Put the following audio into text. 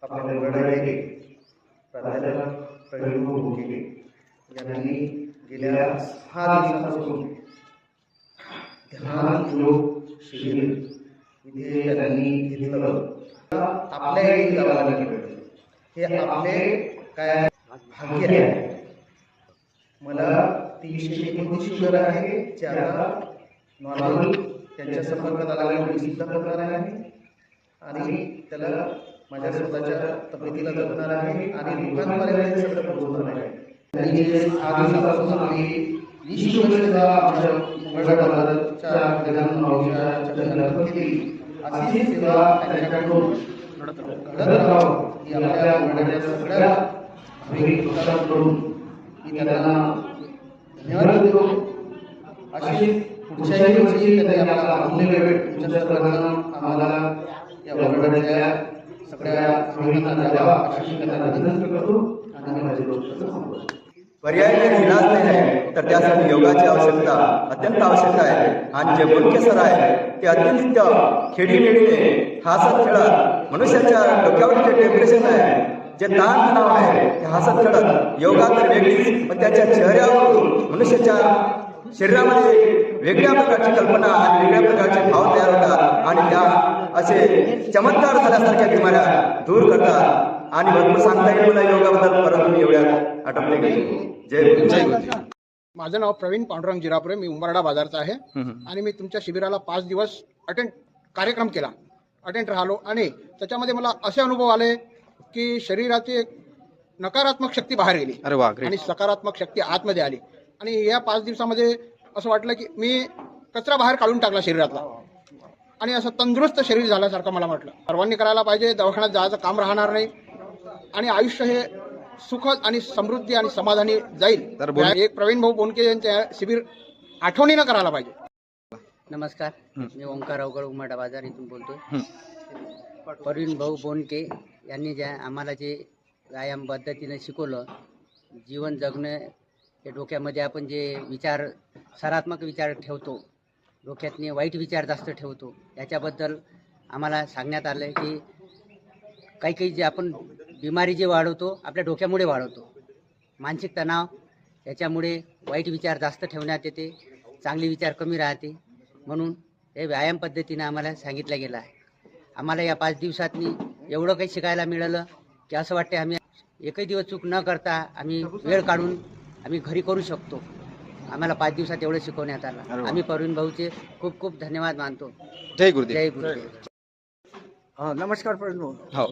आपले वडील प्राध्यापक प्रवीण भोके यांनी गेल्या 6 दिवसांपासून ध्यान योग शिबिर इथे त्यांनी घेतलं. आपल्या एक गावाला घेतलं. हे आपले काय भाग्य आहे. मला 329 शुगर आहे, जे आता नॉर्मल त्यांच्या संपर्कात आल्यामुळे मी सुद्धा करणार आहे आणि त्याला माझ्या स्वतःच्या तब्येतीला जपणार आहे आणि लोकांपर्यंत हे सगळं पोहोचवणार आहे. त्यांनी जे 6 दिवसापासून आपली निःशुल्क सेवा आमच्या मंगळवेढा बाजारच्या गजानन मावशीच्या घरात केली, अशी सेवा त्यांच्याकडून घडत राहावं ही आपल्या मंडळाच्या सगळ्या भाविक भक्तांकडून मी त्यांना धन्यवाद देतो. अशी पुढच्याही वर्षी त्यांनी आम्हाला अमूल्य वेळ तुमच्या सर्वांना आम्हाला या मंडळाच्या सगळ्या भाविकांना द्यावा अशी त्यांना विनंती करतो आणि माझे दोस्त संपवतो. पर्याय जर इलाज नाही आहे तर त्यासाठी योगाची आवश्यकता अत्यंत आवश्यक आहे. आणि जे बोलके सर आहे ते अत्यंत खेळीमेळीने हसत खेळत मनुष्याच्या डोक्यावर जे डिप्रेशन आहे, जे ताणतणाव आहे, ते हसत खेळत योगा तर वेगळीच, पण त्याच्या चेहऱ्यावर मनुष्याच्या शरीरामध्ये वेगळ्या प्रकारची कल्पना आणि वेगळ्या प्रकारचे भाव तयार होतात आणि त्या असे चमत्कार झाल्यासारख्या बिमाऱ्या दूर करतात. आणि भरपूर सांगता येईल मला योगाबद्दल, परंतु मी एवढ्या आटपले गेलो. जय. माझं नाव प्रवीण पांडुरंग जिरापुरे, मी उंबरडा बाजारचा आहे आणि मी तुमच्या शिबिराला 5 दिवस कार्यक्रम केला, अटेंड राहिलो आणि त्याच्यामध्ये मला असे अनुभव आले की शरीराची एक नकारात्मक शक्ती बाहेर गेली आणि सकारात्मक शक्ती आतमध्ये आली. आणि या 5 दिवसामध्ये असं वाटलं की मी कचरा बाहेर काढून टाकला शरीरातला आणि असं तंदुरुस्त शरीर झाल्यासारखं मला वाटलं. सर्वांनी करायला पाहिजे. दवाखान्यात जायचं काम राहणार नाही आणि आयुष्य हे सुखद आणि समृद्धी आणि समाधानी जाईल. एक प्रवीण भाऊ बोनके यांच्या शिबिर आठवणीनं करायला पाहिजे. नमस्कार, मी ओंकार अवघड उमरडा बाजार इथून बोलतोय. प्रवीण भाऊ बोनके यांनी आम्हाला जे व्यायाम पद्धतीने शिकवलं, जीवन जगणं हे डोक्यामध्ये आपण जे विचार सकारात्मक विचार ठेवतो, डोक्यातने वाईट विचार जास्त ठेवतो, याच्याबद्दल आम्हाला सांगण्यात आलं की काही जे आपण बिमारी जे वाढवतो आपल्या डोक्यामुळे वाढवतो. मानसिक तणाव याच्यामुळे वाईट विचार जास्त ठेवण्यात येते, चांगले विचार कमी राहते. म्हणून हे व्यायाम पद्धतीनं आम्हाला सांगितलं गेलं आहे. आम्हाला या 5 दिवसातनी एवढं काही शिकायला मिळालं की असं वाटते आम्ही एकही दिवस चूक न करता आम्ही वेळ काढून आम्ही घरी करू शकतो. आम्हाला 5 दिवसात एवढं शिकवण्यात आलं. आम्ही प्रवीण भाऊचे खूप खूप धन्यवाद मानतो. जय गुरुदेव. जय गुरुदेव. नमस्कार प्रवीण भाऊ. हो.